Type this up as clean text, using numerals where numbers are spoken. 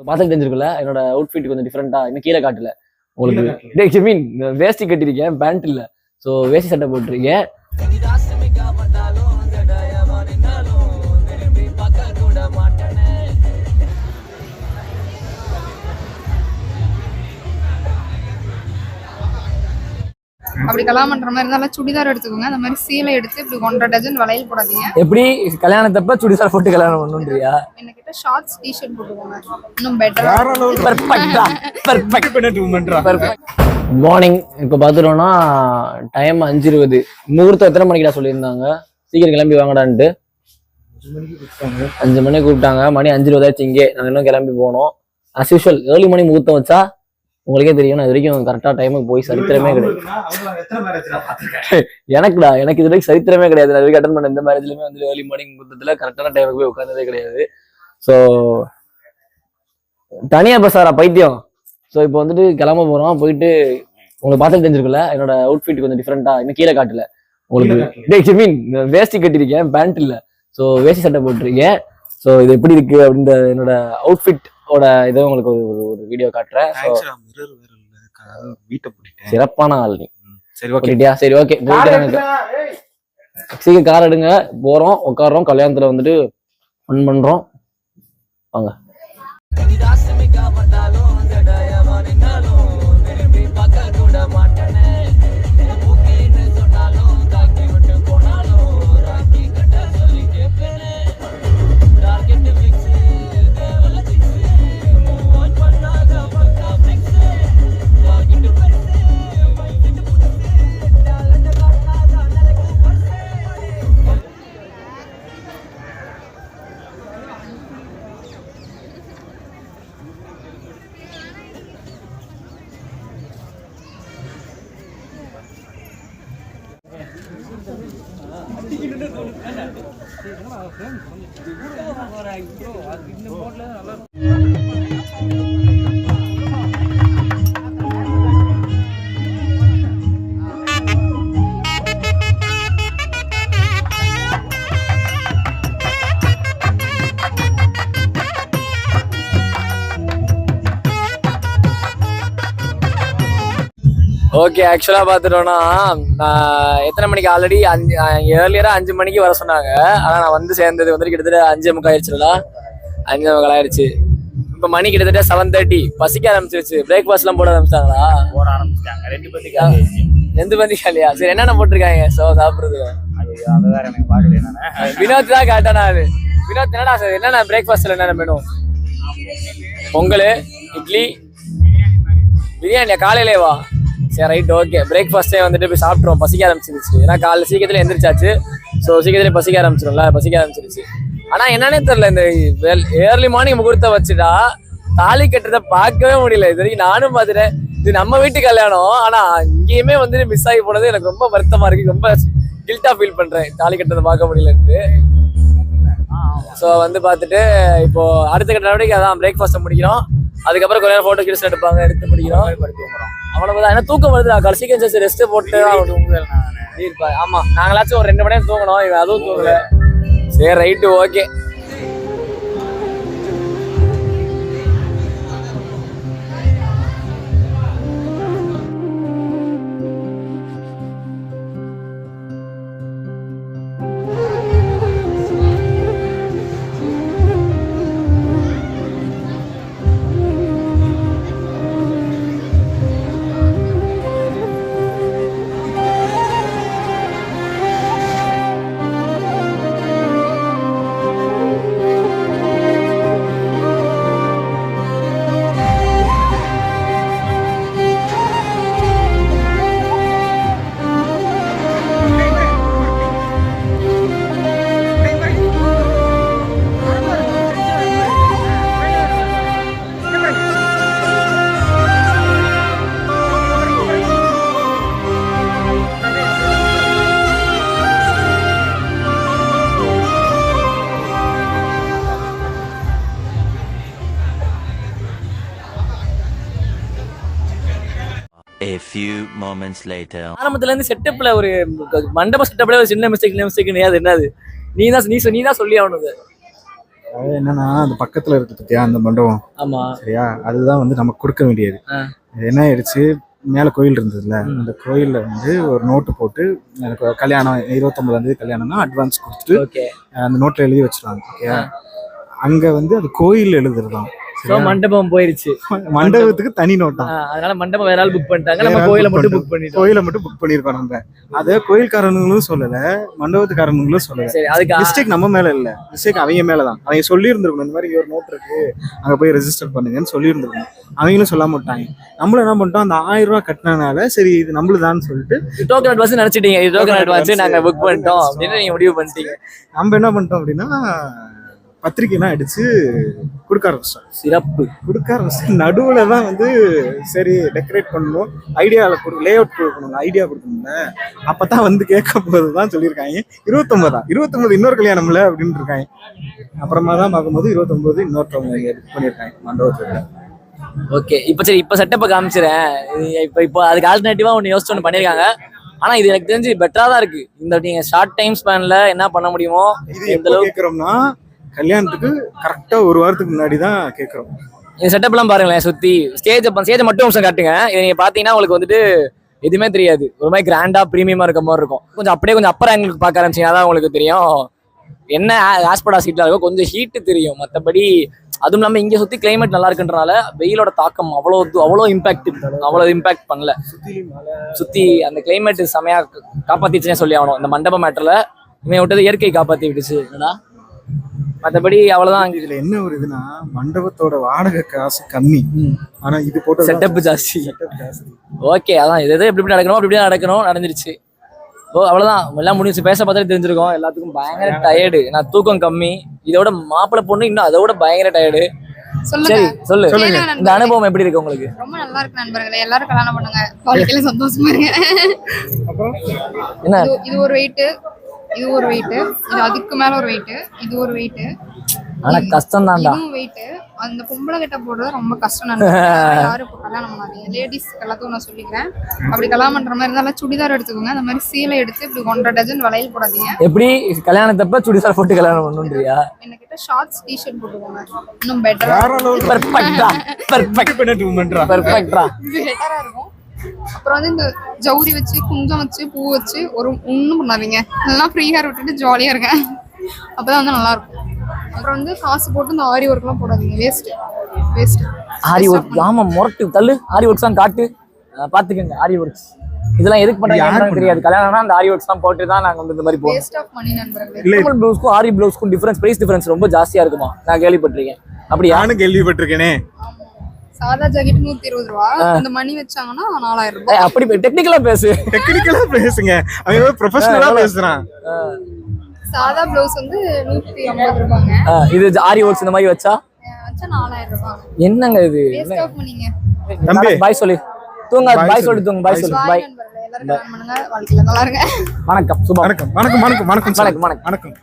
பார்த்து தெரிஞ்சிருக்குல்ல என்னோட அவுட்ஃபிட் கொஞ்சம் டிஃப்ரெண்டா இன்னும் கீழே காட்டல உங்களுக்கு மீன் வேஷ்டி கட்டிருக்கேன் பேண்ட் இல்ல ஸோ வேஷ்டி சட்டை போட்டிருக்கேன். அப்படி கல்யாணம் பண்ற மாதிரி இருந்தாலும் சுடிதார் எடுத்துக்கோங்க. அந்த மாதிரி சீலை எடுத்து இப்படி 1.5 டஜன் வளையல் போடாதீங்க. எப்படி கல்யாணத்தப்ப சுடிதார் போட்டு கல்யாணம் பண்ணணும்ன்றியா? என்கிட்ட ஷார்ட்ஸ் டிஷர்ட் போட்டுக்கோங்க, இன்னும் பெட்டரா. மார்னிங் இப்போ பார்த்துட்டோம்னா டைம் 5:20. முகூர்த்தம் எத்தனை மணிக்கிட்ட சொல்லியிருந்தாங்க? சீக்கிரம் கிளம்பி வாங்கடான்ட்டு 5 மணிக்கு கூப்பிட்டாங்க. மணி 5:20 ஆச்சு. இங்கே நாங்கள் இன்னும் கிளம்பி போனோம். அஸ் யூஷுவல் ஏர்லி மார்னிங் முகூர்த்தம் வச்சா உங்களுக்கே தெரியும். நான் இது வரைக்கும் கரெக்டா டைமுக்கு போய் சரித்திரமே கிடையாது. எனக்கு இது வரைக்கும் சரித்திரமே கிடையாது. நான் வரைக்கும் அட்டன் பண்ண இந்த மேரேஜ்லயுமே வந்து ஏர்லி மார்னிங் முகூர்த்தத்துல கரெக்டான டைமுக்கு போய் உட்கார்ந்ததே கிடையாது. ஸோ தனியா பசாரா பைத்தியம். ஸோ இப்போ வந்துட்டு கிளம்ப போறோம். போயிட்டு உங்களுக்கு பார்த்து தெரிஞ்சிருக்குல்ல என்னோட அவுட்ஃபிட் கொஞ்சம் டிஃப்ரெண்டா இன்னும் கீழே காட்டல உங்களுக்கு மீன் வேஷ்டி கட்டிருக்கேன் பேண்ட் இல்ல ஸோ வேஷ்டி சட்டை போட்டிருக்கேன். ஸோ இது எப்படி இருக்கு அப்படின்ற என்னோட அவுட்ஃபிட் இதை உங்களுக்கு ஒரு வீடியோ காட்டுறேன். சிறப்பான ஆள் நீ. சரி ஓகே சீக்கிரம் கார் எடுங்க, போறோம் உட்காடுறோம். கல்யாணத்துல வந்துட்டு ஃபன் பண்றோம் வாங்க. ஓகே, ஆக்சுவலா பாத்துட்டோம்னா எத்தனை மணிக்கு ஆல்ரெடி ஏர்லியரா 5 மணிக்கு வர சொன்னாங்க. ஆனா நான் வந்து சேர்ந்தது வந்துட்டு கிட்டத்தட்ட 5:45 ஆயிடுச்சுல. 5:45 ஆயிடுச்சு. இப்ப மணி கிட்டத்தட்ட 7:30. பசிக்க ஆரம்பிச்சிருச்சு. பிரேக்ஃபாஸ்ட் எல்லாம் போட ஆரம்பிச்சிட்டாங்களா? போட ஆரம்பிச்சிட்டாங்க. 2 பந்தி காலியா? சரி, என்னென்ன போட்டிருக்காங்க சாப்பிடுறது? வினோத் தான் கேட்டானா? அது வினோத் என்னடா சார் என்னென்ன பிரேக்ஃபாஸ்ட்ல என்னென்ன மெனு? பொங்கல், இட்லி, பிரியாணியா காலையிலேவா? சரி ரைட் ஓகே. பிரேக்ஃபாஸ்ட்டே வந்துட்டு போய் சாப்பிட்ருவோம். பசிக்க ஆரம்பிச்சிருச்சு. ஏன்னா காலைல சீக்கிரத்துல எந்திரிச்சாச்சு. ஸோ சீக்கிரத்துல பசிக்க ஆரம்பிச்சிருச்சு. ஆனா என்னன்னே தெரியல, இந்த ஏர்லி மார்னிங் முகூர்த்தம் வச்சுட்டா தாலி கட்டுறதை பார்க்கவே முடியல. இது வரைக்கும் நானும் பார்த்துட்டேன். இது நம்ம வீட்டு கல்யாணம். ஆனா இங்கேயுமே வந்துட்டு மிஸ் ஆகி போனது எனக்கு ரொம்ப வருத்தமா இருக்கு. ரொம்ப கில்ட்டா ஃபீல் பண்றேன் தாலி கட்டுறதை பார்க்க முடியலன்ட்டு. ஸோ வந்து பார்த்துட்டு இப்போ அடுத்த கட்ட நடவடிக்கை அதான் பிரேக்ஃபாஸ்ட்டை முடிக்கிறோம். அதுக்கப்புறம் கொஞ்ச நேரம் போட்டோ கிளிஸ் எடுத்து முடிக்கிறோம். அவ்வளவுதான். ஏன்னா தூக்கம் வருது. கடைசிக்கு ரெஸ்ட் போட்டு ஆமா நாங்களாச்சும் ஒரு 2 மணி நேரம் தூங்கணும். அதுவும் தூங்கல. சரி right okay. A few moments later. ஆரம்பத்துல இருந்து செட்டப்ல ஒரு மண்டப செட்டப்ல ஒரு சின்ன மிஸ்டேக் அது என்னது? நீ தான் சொல்லி ஆகணும். அது என்னன்னா அந்த பக்கத்துல இருக்கு பத்தியா அந்த மண்டபம், ஆமா. சரியா, அதுதான் வந்து நமக்கு கொடுக்க வேண்டியது. இது என்ன ஆயிடுச்சு, மேல கோயில் இருந்ததுல, அந்த கோயில்ல வந்து ஒரு நோட்டு போட்டு எனக்கு கல்யாணம் 29ஆம் தேதி கல்யாணம்னா அட்வான்ஸ் கொடுத்துட்டு ஓகே. அந்த நோட்ல எழுதி வச்சிருவாங்க. ஓகே, அங்க வந்து அது கோயில் எழுதுறதாம். சோ மண்டபம் போயிருச்சு, மண்டபத்துக்கு தனி நோட்டா. அதனால மண்டபம் வேற ஆள் புக் பண்ணிட்டாங்க, நம்ம கோயிலை மட்டும் புக் பண்ணிட்டோம். கோயிலை மட்டும் புக் பண்ணிருக்கோம். நம்ம அதை கோயில்காரனுங்களும் சொல்லல, மண்டபத்துக்காரனுங்களும் சொல்லல. சரி, அதுக்கு மிஸ்டேக் நம்ம மேல இல்ல, மிஸ்டேக் அவங்க மேலதான். அவங்க சொல்லி இருந்திருக்கணும், இந்த மாதிரி ஒரு நோட் இருக்கு அங்க போய் ரெஜிஸ்டர் பண்ணுங்கன்னு சொல்லி இருந்திருக்கணும். அவங்களும் சொல்லாம விட்டாங்க. நம்மளும் என்ன பண்ணிட்டோம், அந்த 1000 ரூபாய் கட்டினனால சரி இது நம்மளுதான்னு சொல்லிட்டு டோக்கன் அட்வான்ஸ் நினைச்சிட்டீங்க, இது டோக்கன் அட்வான்ஸ் நாங்க புக் பண்ணிட்டோம் அப்படின்னு நீங்க முடிவு பண்ணிட்டீங்க. நம்ம என்ன பண்ணிட்டோம் அப்படின்னா பத்திரிக்கைலாம் அடிச்சு கொடுக்க ஆரம்பிச்சோம். சிறப்பு. கொடுக்க ஆரம்பிச்சு நடுவுல தான் வந்து சரி டெக்கரேட் பண்ணணும், ஐடியாவில் லே அவுட் கொடுக்கணும், ஐடியா கொடுக்கணும்ல. அப்பதான் வந்து கேட்க போதுதான் சொல்லியிருக்காங்க 29 இன்னொரு கல்யாணம் இல்லை அப்படின்னு இருக்காங்க. அப்புறமா தான் பார்க்கும்போது 29 இன்னொருத்தவங்க புக் பண்ணியிருக்காங்க மண்டபத்துல. ஓகே, இப்போ சரி, இப்போ செட்டப்பை காமிச்சிடறேன். இப்போ அதுக்கு ஆல்டர்னேட்டிவா ஒன்று யோசிச்சு ஒன்று பண்ணியிருக்காங்க. ஆனா இது எனக்கு தெரிஞ்சு பெட்டரா தான் இருக்கு. இந்த நீங்க ஷார்ட் டைம் ஸ்பேன்ல என்ன பண்ண முடியுமோ இது எந்த அளவுக்கு கேட்குறோம்னா கல்யாணத்துக்கு கரெக்டா ஒரு வாரத்துக்கு முன்னாடி தான் கேட்குறோம். இந்த செட்டப் எல்லாம் பாருங்களேன், சுத்தி ஸ்டேஜ் மட்டும் நிமிஷம் காட்டுங்க. இதை நீங்க பாத்தீங்கன்னா உங்களுக்கு வந்துட்டு எதுவுமே தெரியாது, ஒரு மாதிரி கிராண்டா பிரீமியமா இருக்க மாதிரி இருக்கும். கொஞ்சம் அப்படியே கொஞ்சம் அப்பர் ஆங்கிளுக்கு பார்க்க ஆரம்பிச்சீங்கன்னா தான் உங்களுக்கு தெரியும் என்ன ஆஸ்படா சீட்ல இருக்கோ, கொஞ்சம் ஹீட்டு தெரியும். மற்றபடி அதுவும் இல்லாமல் இங்கே சுற்றி கிளைமேட் நல்லா இருக்குன்றனால வெயிலோட தாக்கம் அவ்வளோ இம்பாக்ட் பண்ணல. சுற்றி அந்த கிளைமேட் செமையா காப்பாத்திச்சுன்னே சொல்லி ஆகணும். இந்த மண்டப மேட்டர்ல இவன் விட்டது இயற்கை காப்பாற்றி விடுச்சு. என்னடா மற்றபடி அவ்வளோதான். இதுல என்ன ஒரு இதுனா மண்டபத்தோட வாடகை காசு கம்மி, ஆனா இது போட்ட செட்டப் ஜாஸ்தி. ஓகே, அதான் இது எப்படி நடக்கணும் அப்படி நடக்கணும், நடந்துருச்சு. ஓ அவ்வளோதான், எல்லாம் முடிஞ்சு. பேச பார்த்தாலே தெரிஞ்சிருக்கோம் எல்லாத்துக்கும் பயங்கர டயர்டு. நான் தூக்கம் கம்மி, இதோட மாப்பிள்ளை பொண்ணு இன்னும் அதோட பயங்கர டயர்டு. சரி சொல்லுங்க, இந்த அனுபவம் எப்படி இருக்கு உங்களுக்கு? ரொம்ப நல்லா இருக்கு நண்பர்களே, எல்லாரும் கல்யாணம் பண்ணுங்க, வாழ்க்கையில சந்தோஷமா இருங்க. அப்புறம் என்ன இது ஒரு வெயிட், இது ஒரு வெயிட், இது அதுக்கு மேல ஒரு வெயிட், இது ஒரு வெயிட். ஆனா கஷ்டம் தான்டா, இதுவும் வெயிட். அந்த பொம்பளை கிட்ட போடுறது ரொம்ப கஷ்டம். யாரும் இப்போ கல்யாணம் பண்ணாதீங்க, லேடிஸ் எல்லாத்துக்கும் நான் சொல்லிக்கிறேன். அப்படி கல்யாணம் பண்ற மாதிரி இருந்தாலும் சுடிதார் எடுத்துக்கோங்க. அந்த மாதிரி சீலை எடுத்து இப்படி 1.5 டஜன் வளையல் போடாதீங்க. எப்படி கல்யாணத்தப்ப சுடிதார் போட்டு கல்யாணம் பண்ணணும்ன்றியா? என்கிட்ட ஷார்ட்ஸ் டிஷர்ட் போட்டுக்கோங்க, இன்னும் பெட்டரா இருக்கும். அப்புறம் வந்து இந்த ஜவுரி வச்சு குஞ்சம் வச்சு பூ வச்சு ஒன்றும் பண்ணாதீங்க, எல்லாம் ஃப்ரீ ஹேர் விட்டுட்டு ஜாலியா இருக்கேன், அப்பதான் வந்து நல்லா இருக்கும். அப்புறம் வந்து காசு போட்டு இந்த ஆரி ஒர்க்லாம் போடாதீங்க, வேஸ்ட். ஆரி ஒர்க் ஆமா முரட்டு தள்ளு, ஆரி ஒர்க்ஸ் தான் காட்டு, பாத்துக்கங்க. ஆரி ஒர்க்ஸ் இதெல்லாம் எதுக்கு பண்றாங்கன்னு தெரியாது. கல்யாணம்னா அந்த ஆரி ஒர்க்ஸ் தான் போட்டு தான் நாங்க வந்து இந்த மாதிரி போவோம். வேஸ்ட் ஆஃப் மணி நண்பர்களே. நார்மல் ப்ளவுஸ்க்கும் ஆரி ப்ளவுஸ்க்கும் பிரைஸ் டிஃபரன்ஸ் ரொம்ப ஜாஸ்தியா இருக்குமா, நான் கேள்விப்பட்டிருக்கேன். அப்படி நானும் கேள்விப்பட்டிருக்கேனே. சாதா ஜாக்கெட் 120 ரூபா, அந்த மணி வச்சாங்கன்னா 4000 ரூபாய். அப்படி டெக்னிக்கலா பேசுங்க, அவன் ப்ரொஃபஷனலா பேசுறான். சாதா ப்ளவுஸ் வந்து 150 ரூபாங்க. இது ஆரி ஒர்க்ஸ் இந்த மாதிரி வச்சா 4000 ரூபாய். என்னங்க இது? வேஸ்ட் ஆஃப் மணிங்க. தம்பி பாய் சொல்லு தூங்க, பாய் சொல்லி தூங்க, பாய் சொல்லு, பாய். எல்லாரும் கல்யாணம் பண்ணுங்க, வாழ்க்கையில நல்லா இருங்க. வணக்கம் சுபா. வணக்கம். வணக்கம். வணக்கம்.